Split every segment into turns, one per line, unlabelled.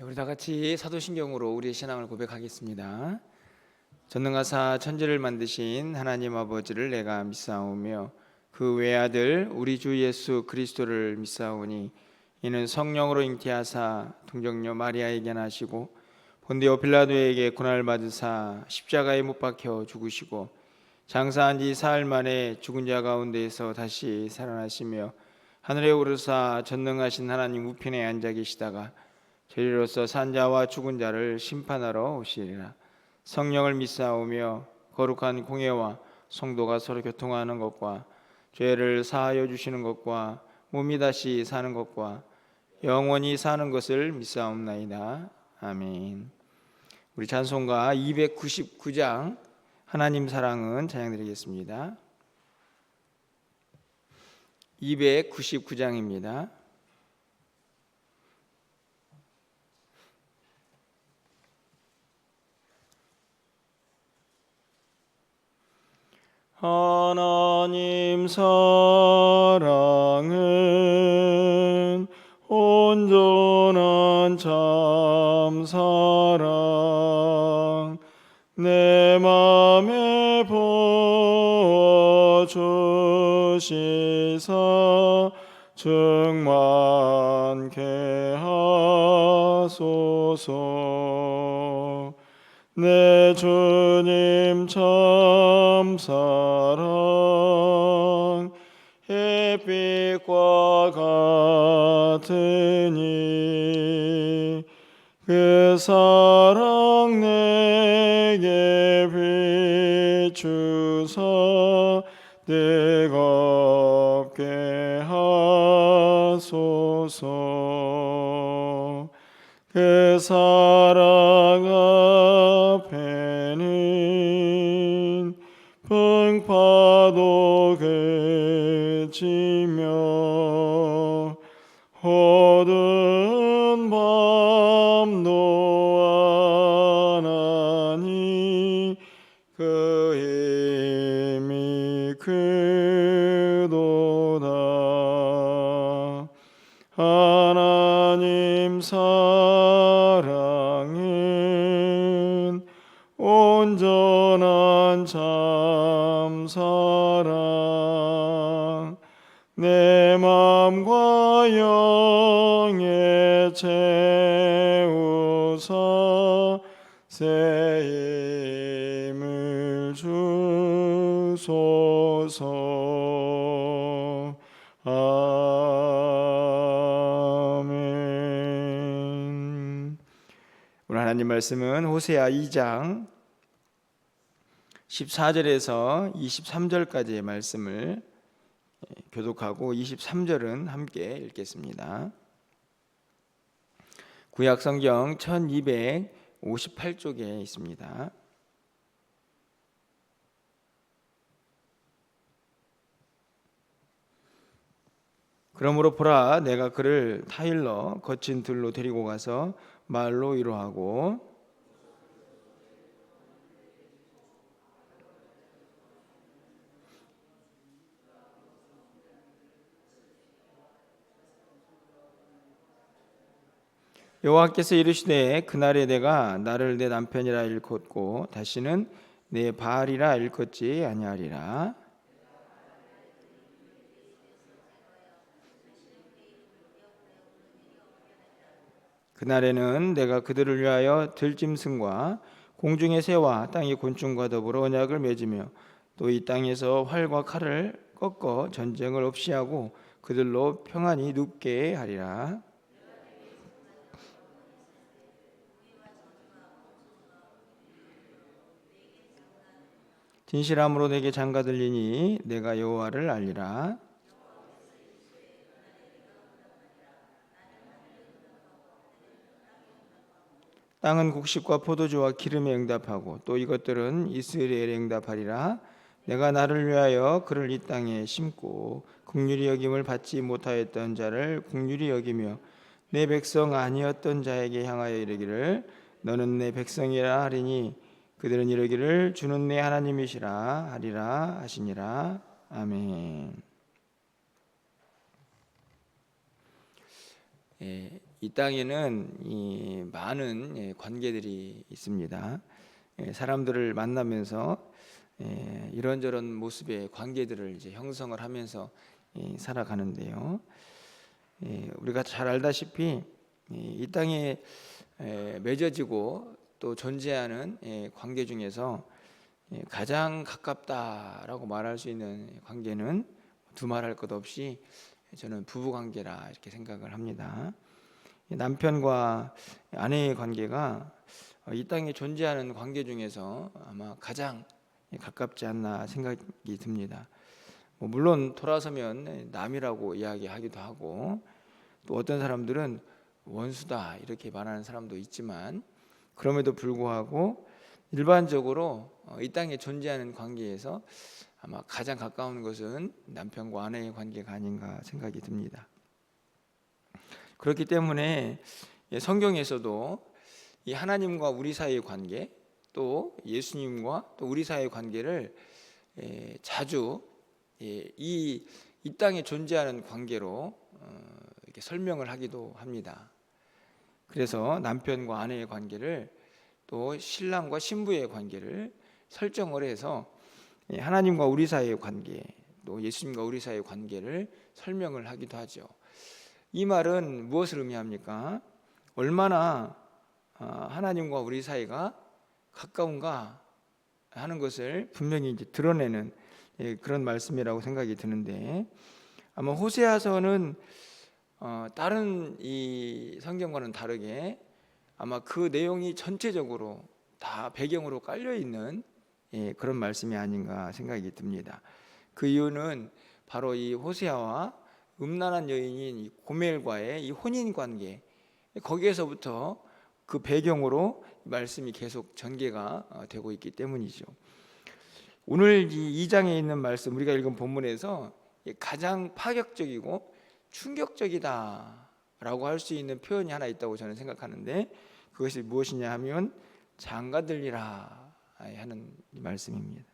우리 다 같이 사도신경으로 우리의 신앙을 고백하겠습니다. 전능하사 천지를 만드신 하나님 아버지를 내가 믿사오며 그 외아들 우리 주 예수 그리스도를 믿사오니 이는 성령으로 잉태하사 동정녀 마리아에게 나시고 본디오 빌라도에게 고난을 받으사 십자가에 못 박혀 죽으시고 장사한 지 사흘 만에 죽은 자 가운데에서 다시 살아나시며 하늘에 오르사 전능하신 하나님 우편에 앉아 계시다가 저희로서 산자와 죽은 자를 심판하러 오시리라. 성령을 믿사오며 거룩한 공예와 성도가 서로 교통하는 것과 죄를 사하여 주시는 것과 몸이 다시 사는 것과 영원히 사는 것을 믿사옵나이다. 아멘. 우리 찬송가 299장 하나님 사랑은 찬양드리겠습니다. 299장입니다. 하나님 사랑은 온전한 참 사랑 내 맘에 부어주시사 충만케 하소서. 내 주님 참 사랑 햇빛과 같으니 그 사랑 내게 비추사 뜨겁게 하소서. 그 사랑 앞에는 풍파도 그치며 어두운 밤도 안하니 그 힘이 크도다. 하나님 사랑은 온전한 참 사랑 내 맘과 영에 채우사 새 힘을 주소서. 아멘. 오늘 하나님 말씀은 호세아 2장 14절에서 23절까지의 말씀을 교독하고 23절은 함께 읽겠습니다. 구약 성경 1258쪽에 있습니다. 그러므로 보라, 내가 그를 타일러 거친 들로 데리고 가서 말로 위로하고 여호와께서 이르시되 그날에 내가 나를 내 남편이라 일컫고 다시는 내 바알이라 일컫지 아니하리라. 그날에는 내가 그들을 위하여 들짐승과 공중의 새와 땅의 곤충과 더불어 언약을 맺으며 또 이 땅에서 활과 칼을 꺾어 전쟁을 없이 하고 그들로 평안히 눕게 하리라. 진실함으로 내게 장가 들리니 내가 여호와를 알리라. 땅은 곡식과 포도주와 기름에 응답하고 또 이것들은 이스라엘에 응답하리라. 내가 나를 위하여 그를 이 땅에 심고 긍휼히 여김을 받지 못하였던 자를 긍휼히 여기며 내 백성 아니었던 자에게 향하여 이르기를 너는 내 백성이라 하리니 그들은 이르기를 주는 내 하나님이시라 하리라 하시니라. 아멘. 이 땅에는 이 많은 관계들이 있습니다. 사람들을 만나면서 이런저런 모습의 관계들을 이제 형성을 하면서 살아가는데요. 우리가 잘 알다시피 이 땅에 맺어지고 또 존재하는 관계 중에서 가장 가깝다라고 말할 수 있는 관계는 두말할 것 없이 저는 부부 관계라 이렇게 생각을 합니다. 남편과 아내의 관계가 이 땅에 존재하는 관계 중에서 아마 가장 가깝지 않나 생각이 듭니다. 물론 돌아서면 남이라고 이야기하기도 하고 또 어떤 사람들은 원수다 이렇게 말하는 사람도 있지만 그럼에도 불구하고 일반적으로 이 땅에 존재하는 관계에서 아마 가장 가까운 것은 남편과 아내의 관계가 아닌가 생각이 듭니다. 그렇기 때문에 성경에서도 이 하나님과 우리 사이의 관계 또 예수님과 또 우리 사이의 관계를 자주 이 땅에 존재하는 관계로 이렇게 설명을 하기도 합니다. 그래서 남편과 아내의 관계를 또 신랑과 신부의 관계를 설정을 해서 하나님과 우리 사이의 관계 또 예수님과 우리 사이의 관계를 설명을 하기도 하죠. 이 말은 무엇을 의미합니까? 얼마나 하나님과 우리 사이가 가까운가 하는 것을 분명히 이제 드러내는 그런 말씀이라고 생각이 드는데 아마 호세아서는 다른 이 성경과는 다르게 아마 그 내용이 전체적으로 다 배경으로 깔려 있는 그런 말씀이 아닌가 생각이 듭니다. 그 이유는 바로 이 호세아와 음란한 여인인 이 고멜과의 이 혼인 관계 거기에서부터 그 배경으로 말씀이 계속 전개가 되고 있기 때문이죠. 오늘 이 2장에 있는 말씀 우리가 읽은 본문에서 가장 파격적이고 충격적이다라고 할 수 있는 표현이 하나 있다고 저는 생각하는데 그것이 무엇이냐 하면 장가들리라 하는 말씀입니다.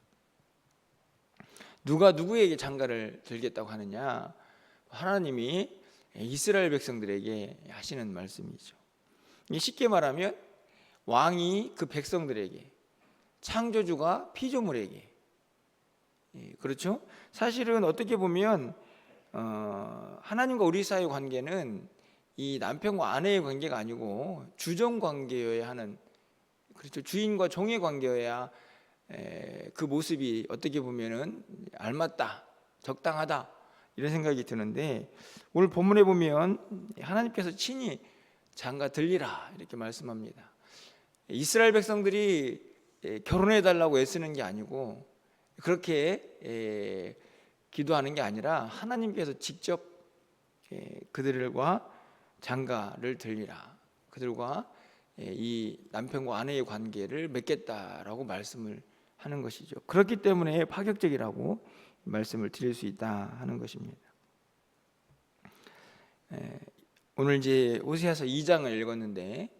누가 누구에게 장가를 들겠다고 하느냐? 하나님이 이스라엘 백성들에게 하시는 말씀이죠. 쉽게 말하면 왕이 그 백성들에게 창조주가 피조물에게 그렇죠? 사실은 어떻게 보면 하나님과 우리 사이의 관계는 이 남편과 아내의 관계가 아니고 주정 관계여야 하는 그렇죠. 주인과 종의 관계여야 그 모습이 어떻게 보면은 알맞다, 적당하다 이런 생각이 드는데 오늘 본문에 보면 하나님께서 친히 장가 들리라 이렇게 말씀합니다. 이스라엘 백성들이 결혼해 달라고 애쓰는 게 아니고 그렇게 기도하는 게 아니라 하나님께서 직접 그들과 장가를 들리라 그들과 이 남편과 아내의 관계를 맺겠다라고 말씀을 하는 것이죠. 그렇기 때문에 파격적이라고 말씀을 드릴 수 있다 하는 것입니다. 오늘 이제 호세아서 2장을 읽었는데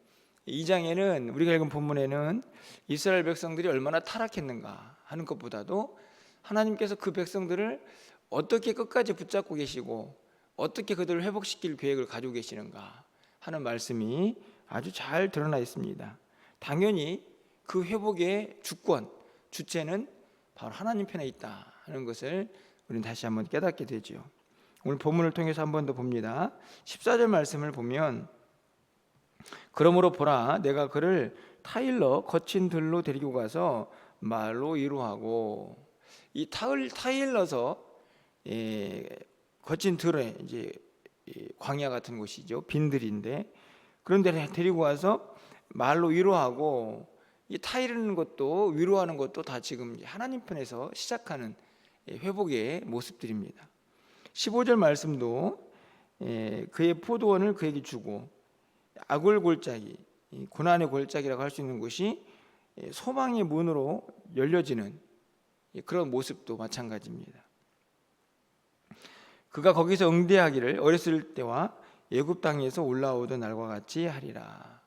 2장에는 우리가 읽은 본문에는 이스라엘 백성들이 얼마나 타락했는가 하는 것보다도 하나님께서 그 백성들을 어떻게 끝까지 붙잡고 계시고 어떻게 그들을 회복시킬 계획을 가지고 계시는가 하는 말씀이 아주 잘 드러나 있습니다. 당연히 그 회복의 주권, 주체는 바로 하나님 편에 있다 하는 것을 우리는 다시 한번 깨닫게 되죠. 오늘 본문을 통해서 한 번 더 봅니다. 14절 말씀을 보면 그러므로 보라 내가 그를 타일러 거친 들로 데리고 가서 말로 위로하고 이 타일러서 거친 들에 이제 광야 같은 곳이죠. 빈들인데 그런데 데리고 와서 말로 위로하고 이 타이르는 것도 위로하는 것도 다 지금 하나님 편에서 시작하는 회복의 모습들입니다. 15절 말씀도 그의 포도원을 그에게 주고 악을 골짜기 고난의 골짜기라고 할 수 있는 곳이 소망의 문으로 열려지는 그런 모습도 마찬가지입니다. 그가 거기서 응대하기를 어렸을 때와 애굽 땅에서 올라오던 날과 같이 하리라.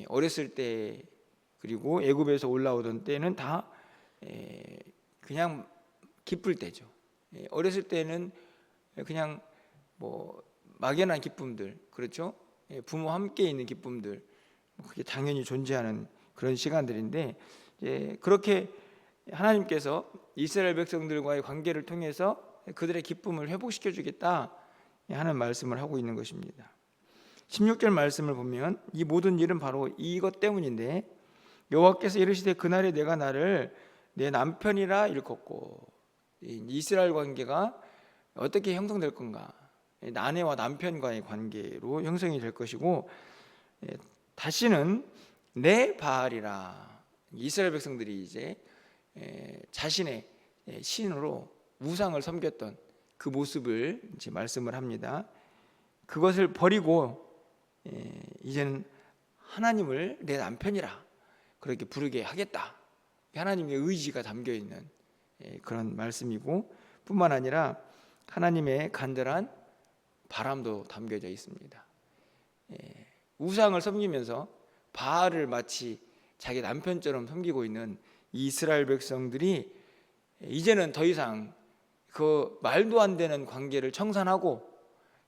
어렸을 때 그리고 애굽에서 올라오던 때는 다 그냥 기쁠 때죠. 어렸을 때는 그냥 뭐 막연한 기쁨들 그렇죠. 부모와 함께 있는 기쁨들, 그게 당연히 존재하는 그런 시간들인데, 그렇게 하나님께서 이스라엘 백성들과의 관계를 통해서 그들의 기쁨을 회복시켜 주겠다 하는 말씀을 하고 있는 것입니다. 16절 말씀을 보면 이 모든 일은 바로 이것 때문인데, 여호와께서 이르시되 그날에 내가 나를 내 남편이라 일컫고, 이스라엘 관계가 어떻게 형성될 건가? 아내와 남편과의 관계로 형성이 될 것이고, 다시는 내 바알이라, 이스라엘 백성들이 이제 자신의 신으로 우상을 섬겼던 그 모습을 이제 말씀을 합니다. 그것을 버리고 이제는 하나님을 내 남편이라 그렇게 부르게 하겠다. 하나님의 의지가 담겨 있는 그런 말씀이고, 뿐만 아니라 하나님의 간절한 바람도 담겨져 있습니다. 우상을 섬기면서 바알을 마치 자기 남편처럼 섬기고 있는 이스라엘 백성들이 이제는 더 이상 그 말도 안 되는 관계를 청산하고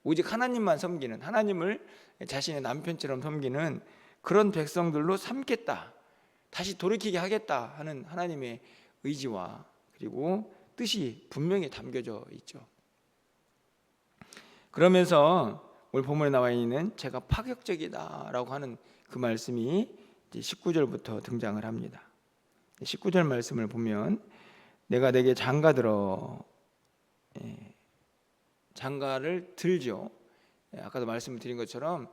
오직 하나님만 섬기는, 하나님을 자신의 남편처럼 섬기는 그런 백성들로 삼겠다, 다시 돌이키게 하겠다 하는 하나님의 의지와 그리고 뜻이 분명히 담겨져 있죠. 그러면서 오늘 본문에 나와 있는 제가 파격적이다라고 하는 그 말씀이 19절부터 등장을 합니다. 19절 말씀을 보면 내가 내게 장가들어, 장가를 들죠. 아까도 말씀을 드린 것처럼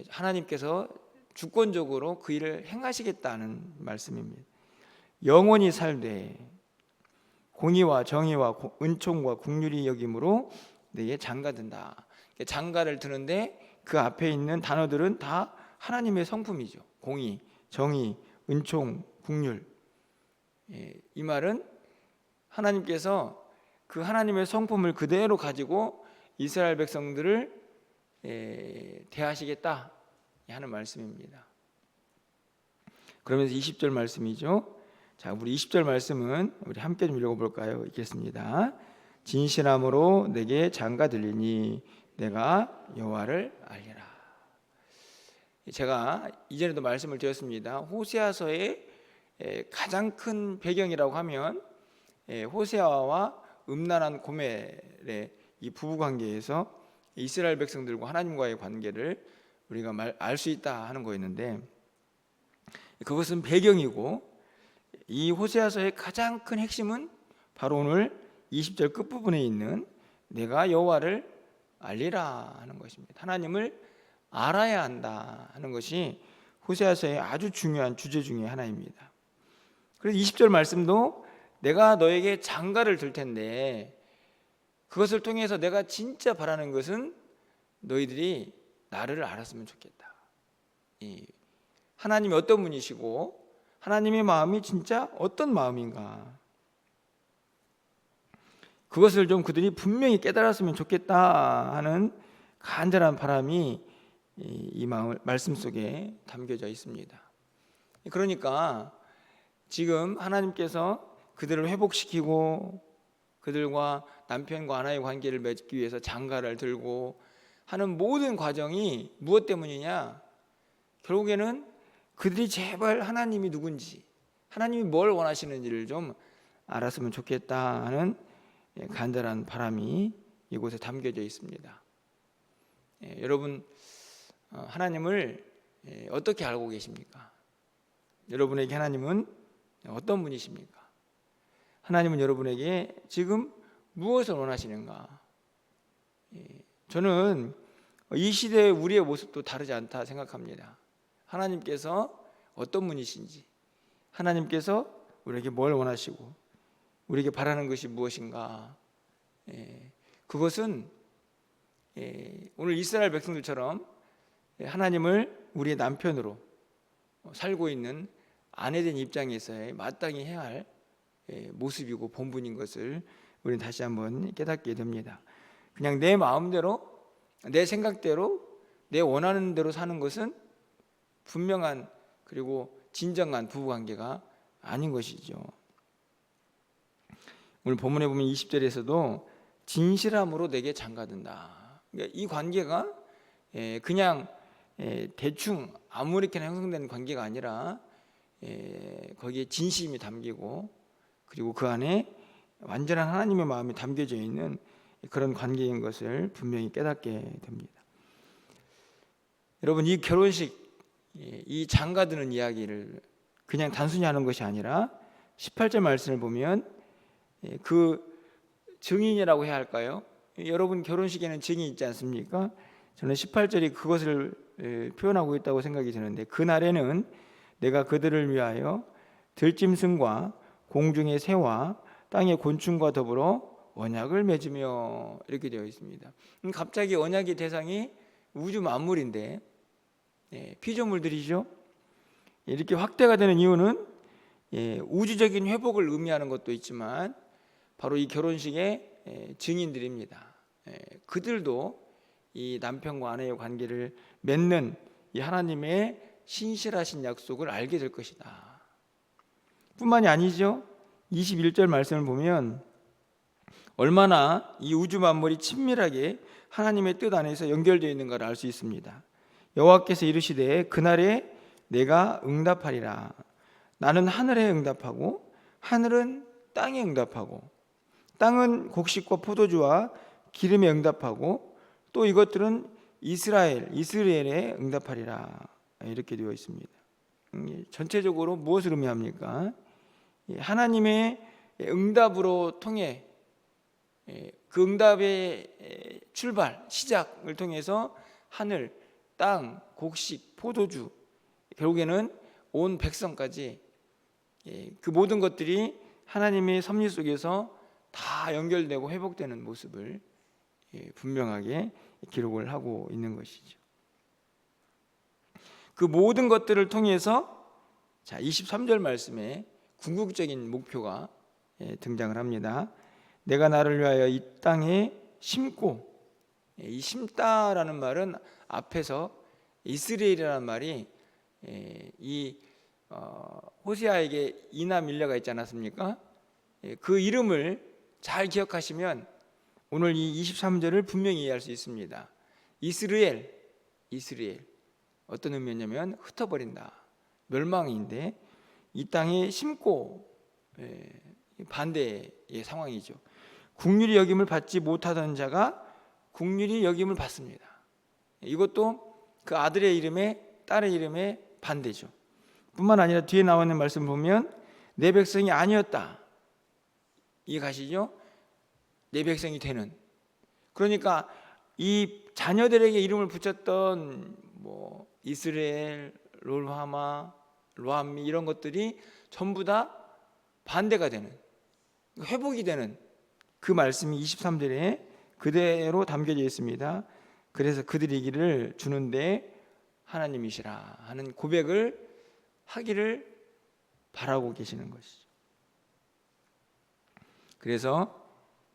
하나님께서 주권적으로 그 일을 행하시겠다는 말씀입니다. 영원히 살되 공의와 정의와 은총과 긍휼이 여김으로 내게 장가든다. 장가를 드는데 그 앞에 있는 단어들은 다 하나님의 성품이죠. 공의, 정의, 은총, 긍휼. 이 말은 하나님께서 그 하나님의 성품을 그대로 가지고 이스라엘 백성들을 대하시겠다 하는 말씀입니다. 그러면서 20절 말씀이죠. 자, 우리 20절 말씀은 우리 함께 좀 읽어볼까요? 읽겠습니다. 진실함으로 내게 장가 들리니 내가 여호와를 알리라. 제가 이전에도 말씀을 드렸습니다. 호세아서의 가장 큰 배경이라고 하면 호세아와 음란한 고멜의 이 부부 관계에서 이스라엘 백성들과 하나님과의 관계를 우리가 알 수 있다 하는 거였는데, 그것은 배경이고 이 호세아서의 가장 큰 핵심은 바로 오늘 20절 끝부분에 있는 내가 여호와를 알리라 하는 것입니다. 하나님을 알아야 한다 하는 것이 호세아서의 아주 중요한 주제 중에 하나입니다. 그래서 20절 말씀도 내가 너에게 장가를 들 텐데 그것을 통해서 내가 진짜 바라는 것은 너희들이 나를 알았으면 좋겠다. 하나님이 어떤 분이시고 하나님의 마음이 진짜 어떤 마음인가, 그것을 좀 그들이 분명히 깨달았으면 좋겠다 하는 간절한 바람이 이 말씀 속에 담겨져 있습니다. 그러니까 지금 하나님께서 그들을 회복시키고 그들과 남편과 아내의 관계를 맺기 위해서 장가를 들고 하는 모든 과정이 무엇 때문이냐? 결국에는 그들이 제발 하나님이 누군지, 하나님이 뭘 원하시는지를 좀 알았으면 좋겠다 하는 간절한 바람이 이곳에 담겨져 있습니다. 여러분, 하나님을 어떻게 알고 계십니까? 여러분에게 하나님은 어떤 분이십니까? 하나님은 여러분에게 지금 무엇을 원하시는가? 저는 이 시대의 우리의 모습도 다르지 않다 생각합니다. 하나님께서 어떤 분이신지, 하나님께서 우리에게 뭘 원하시고 우리에게 바라는 것이 무엇인가, 그것은 오늘 이스라엘 백성들처럼 하나님을 우리의 남편으로 살고 있는 아내된 입장에서의 마땅히 해야 할 모습이고 본분인 것을 우리는 다시 한번 깨닫게 됩니다. 그냥 내 마음대로, 내 생각대로, 내 원하는 대로 사는 것은 분명한 그리고 진정한 부부관계가 아닌 것이죠. 오늘 본문에 보면 20절에서도 진실함으로 내게 장가든다. 그러니까 이 관계가 그냥 대충 아무렇게나 형성된 관계가 아니라 거기에 진심이 담기고 그리고 그 안에 완전한 하나님의 마음이 담겨져 있는 그런 관계인 것을 분명히 깨닫게 됩니다. 여러분, 이 결혼식, 이 장가드는 이야기를 그냥 단순히 하는 것이 아니라 18절 말씀을 보면 그 증인이라고 해야 할까요? 여러분 결혼식에는 증인이 있지 않습니까? 저는 18절이 그것을 표현하고 있다고 생각이 드는데, 그날에는 내가 그들을 위하여 들짐승과 공중의 새와 땅의 곤충과 더불어 언약을 맺으며, 이렇게 되어 있습니다. 갑자기 언약의 대상이 우주 만물인데 피조물들이죠. 이렇게 확대가 되는 이유는 우주적인 회복을 의미하는 것도 있지만 바로 이 결혼식의 증인들입니다. 그들도 이 남편과 아내의 관계를 맺는 이 하나님의 신실하신 약속을 알게 될 것이다. 뿐만이 아니죠. 21절 말씀을 보면 얼마나 이 우주 만물이 친밀하게 하나님의 뜻 안에서 연결되어 있는가를 알 수 있습니다. 여호와께서 이르시되 그날에 내가 응답하리라. 나는 하늘에 응답하고 하늘은 땅에 응답하고 땅은 곡식과 포도주와 기름에 응답하고 또 이것들은 이스라엘에 응답하리라. 이렇게 되어 있습니다. 전체적으로 무엇을 의미합니까? 하나님의 응답으로 통해 그 응답의 출발, 시작을 통해서 하늘, 땅, 곡식, 포도주, 결국에는 온 백성까지 그 모든 것들이 하나님의 섭리 속에서 다 연결되고 회복되는 모습을 분명하게 기록을 하고 있는 것이죠. 그 모든 것들을 통해서 23절 말씀에 궁극적인 목표가 등장을 합니다. 내가 나를 위하여 이 땅에 심고, 이 심다라는 말은 앞에서 이스라엘이라는 말이 이 호세아에게 이나 밀려가 있지 않았습니까? 그 이름을 잘 기억하시면 오늘 이 23절을 분명히 이해할 수 있습니다. 이스라엘 어떤 의미였냐면 흩어버린다, 멸망인데 이 땅에 심고 반대의 상황이죠. 국률이 여김을 받지 못하던 자가 국률이 여김을 받습니다. 이것도 그 아들의 이름에 딸의 이름에 반대죠. 뿐만 아니라 뒤에 나와 있는 말씀 보면 내 백성이 아니었다, 이해 가시죠? 내 백성이 되는. 그러니까 이 자녀들에게 이름을 붙였던 뭐 이스라엘, 롤하마, 로함미 이런 것들이 전부 다 반대가 되는, 회복이 되는 그 말씀이 23절에 그대로 담겨져 있습니다. 그래서 그들이 이기를 주는데 하나님이시라 하는 고백을 하기를 바라고 계시는 것이죠. 그래서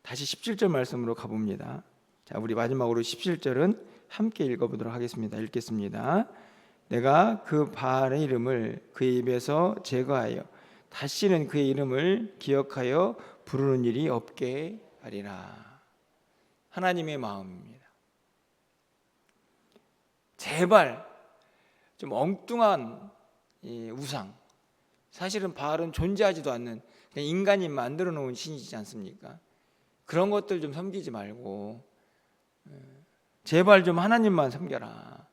다시 17절 말씀으로 가봅니다. 자, 우리 마지막으로 17절은 함께 읽어보도록 하겠습니다. 읽겠습니다. 내가 그 바알의 이름을 그의 입에서 제거하여 다시는 그의 이름을 기억하여 부르는 일이 없게 하리라. 하나님의 마음입니다. 제발 좀 엉뚱한 우상, 사실은 바알은 존재하지도 않는 그냥 인간이 만들어 놓은 신이지 않습니까? 그런 것들 좀 섬기지 말고 제발 좀 하나님만 섬겨라.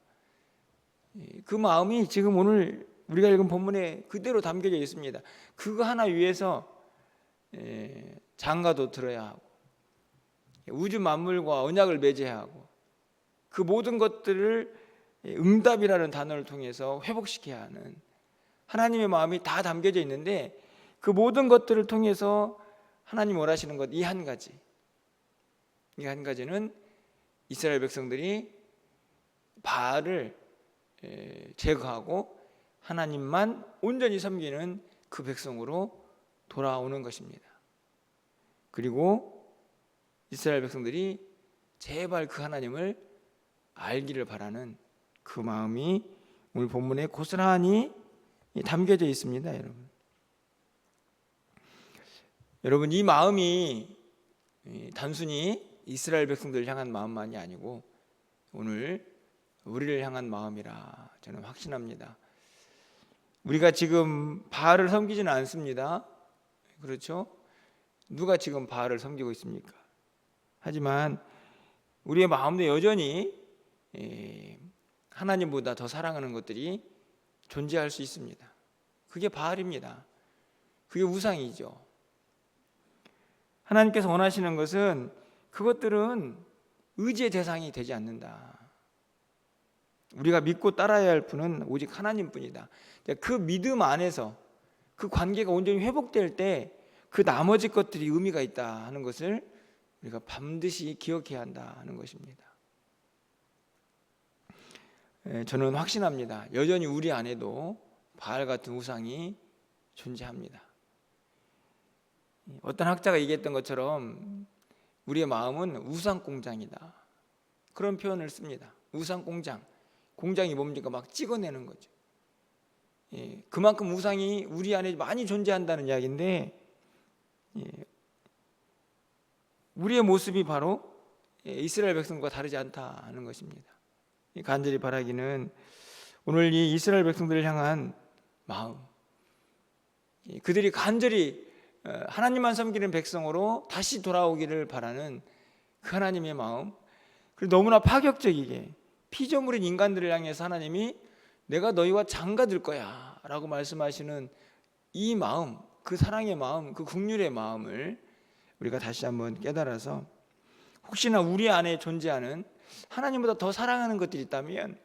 그 마음이 지금 오늘 우리가 읽은 본문에 그대로 담겨져 있습니다. 그거 하나 위해서 장가도 들어야 하고 우주 만물과 언약을 맺어야 하고 그 모든 것들을 응답이라는 단어를 통해서 회복시켜야 하는 하나님의 마음이 다 담겨져 있는데, 그 모든 것들을 통해서 하나님 원하시는 것 이 한 가지는 이스라엘 백성들이 바알을 제거하고 하나님만 온전히 섬기는 그 백성으로 돌아오는 것입니다. 그리고 이스라엘 백성들이 제발 그 하나님을 알기를 바라는 그 마음이 오늘 본문에 고스란히 담겨져 있습니다. 여러분, 이 마음이 단순히 이스라엘 백성들을 향한 마음만이 아니고 오늘 우리를 향한 마음이라 저는 확신합니다. 우리가 지금 바알을 섬기지는 않습니다. 그렇죠? 누가 지금 바알을 섬기고 있습니까? 하지만 우리의 마음도 여전히 하나님보다 더 사랑하는 것들이 존재할 수 있습니다. 그게 바알입니다. 그게 우상이죠. 하나님께서 원하시는 것은 그것들은 의지의 대상이 되지 않는다. 우리가 믿고 따라야 할 분은 오직 하나님뿐이다. 그 믿음 안에서 그 관계가 온전히 회복될 때 그 나머지 것들이 의미가 있다 하는 것을 우리가 반드시 기억해야 한다 하는 것입니다. 저는 확신합니다. 여전히 우리 안에도 바알 같은 우상이 존재합니다. 어떤 학자가 얘기했던 것처럼 우리의 마음은 우상 공장이다. 그런 표현을 씁니다. 우상 공장. 공장이 뭡니까? 막 찍어내는 거죠. 그만큼 우상이 우리 안에 많이 존재한다는 이야기인데, 우리의 모습이 바로 이스라엘 백성과 다르지 않다는 것입니다. 간절히 바라기는 오늘 이 이스라엘 백성들을 향한 마음, 그들이 간절히 하나님만 섬기는 백성으로 다시 돌아오기를 바라는 그 하나님의 마음, 그리고 너무나 파격적이게 피조물인 인간들을 향해서 하나님이 내가 너희와 장가들 거야 라고 말씀하시는 이 마음, 그 사랑의 마음, 그 긍휼의 마음을 우리가 다시 한번 깨달아서 혹시나 우리 안에 존재하는 하나님보다 더 사랑하는 것들이 있다면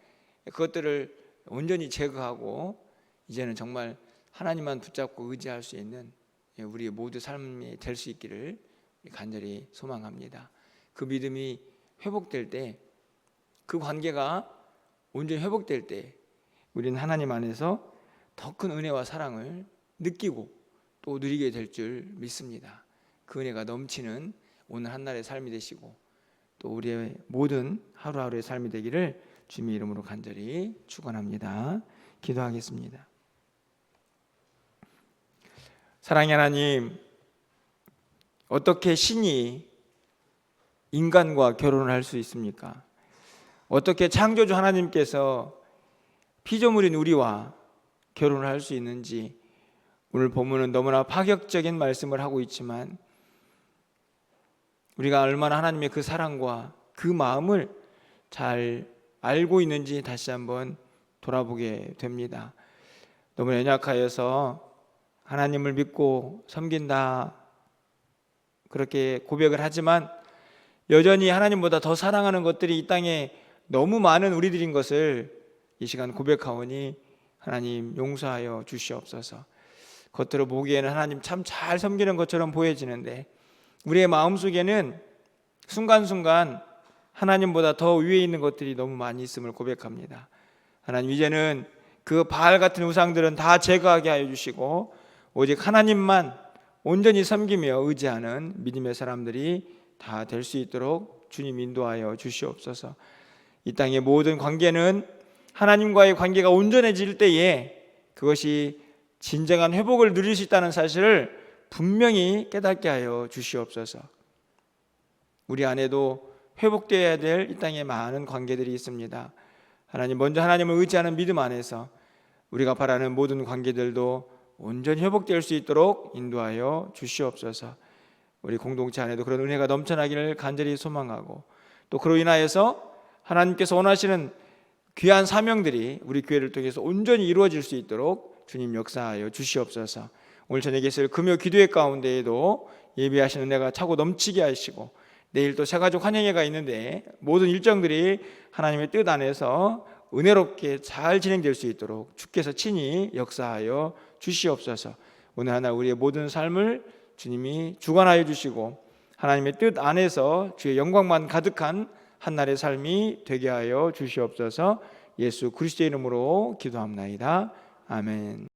그것들을 온전히 제거하고 이제는 정말 하나님만 붙잡고 의지할 수 있는 우리 모두 삶이 될 수 있기를 간절히 소망합니다. 그 믿음이 회복될 때, 그 관계가 온전히 회복될 때 우리는 하나님 안에서 더 큰 은혜와 사랑을 느끼고 또 누리게 될 줄 믿습니다. 그 은혜가 넘치는 오늘 한날의 삶이 되시고 또 우리의 모든 하루하루의 삶이 되기를 주님의 이름으로 간절히 축원합니다. 기도하겠습니다. 사랑의 하나님, 어떻게 신이 인간과 결혼을 할 수 있습니까? 어떻게 창조주 하나님께서 피조물인 우리와 결혼을 할 수 있는지 오늘 본문은 너무나 파격적인 말씀을 하고 있지만 우리가 얼마나 하나님의 그 사랑과 그 마음을 잘 알고 있는지 다시 한번 돌아보게 됩니다. 너무 연약하여서 하나님을 믿고 섬긴다 그렇게 고백을 하지만 여전히 하나님보다 더 사랑하는 것들이 이 땅에 너무 많은 우리들인 것을 이 시간 고백하오니 하나님 용서하여 주시옵소서. 겉으로 보기에는 하나님 참 잘 섬기는 것처럼 보여지는데 우리의 마음속에는 순간순간 하나님보다 더 위에 있는 것들이 너무 많이 있음을 고백합니다. 하나님, 이제는 그 바알 같은 우상들은 다 제거하게 하여 주시고 오직 하나님만 온전히 섬기며 의지하는 믿음의 사람들이 다 될 수 있도록 주님 인도하여 주시옵소서. 이 땅의 모든 관계는 하나님과의 관계가 온전해질 때에 그것이 진정한 회복을 누릴 수 있다는 사실을 분명히 깨닫게 하여 주시옵소서. 우리 안에도 회복되어야 될 이 땅에 많은 관계들이 있습니다. 하나님, 먼저 하나님을 의지하는 믿음 안에서 우리가 바라는 모든 관계들도 온전히 회복될 수 있도록 인도하여 주시옵소서. 우리 공동체 안에도 그런 은혜가 넘쳐나기를 간절히 소망하고 또 그로 인하여서 하나님께서 원하시는 귀한 사명들이 우리 교회를 통해서 온전히 이루어질 수 있도록 주님 역사하여 주시옵소서. 오늘 저녁에 있을 금요 기도회 가운데에도 예배하시는 은혜가 차고 넘치게 하시고 내일 또 새가족 환영회가 있는데 모든 일정들이 하나님의 뜻 안에서 은혜롭게 잘 진행될 수 있도록 주께서 친히 역사하여 주시옵소서. 오늘 하나 우리의 모든 삶을 주님이 주관하여 주시고 하나님의 뜻 안에서 주의 영광만 가득한 한날의 삶이 되게 하여 주시옵소서. 예수 그리스도의 이름으로 기도합나이다. 아멘.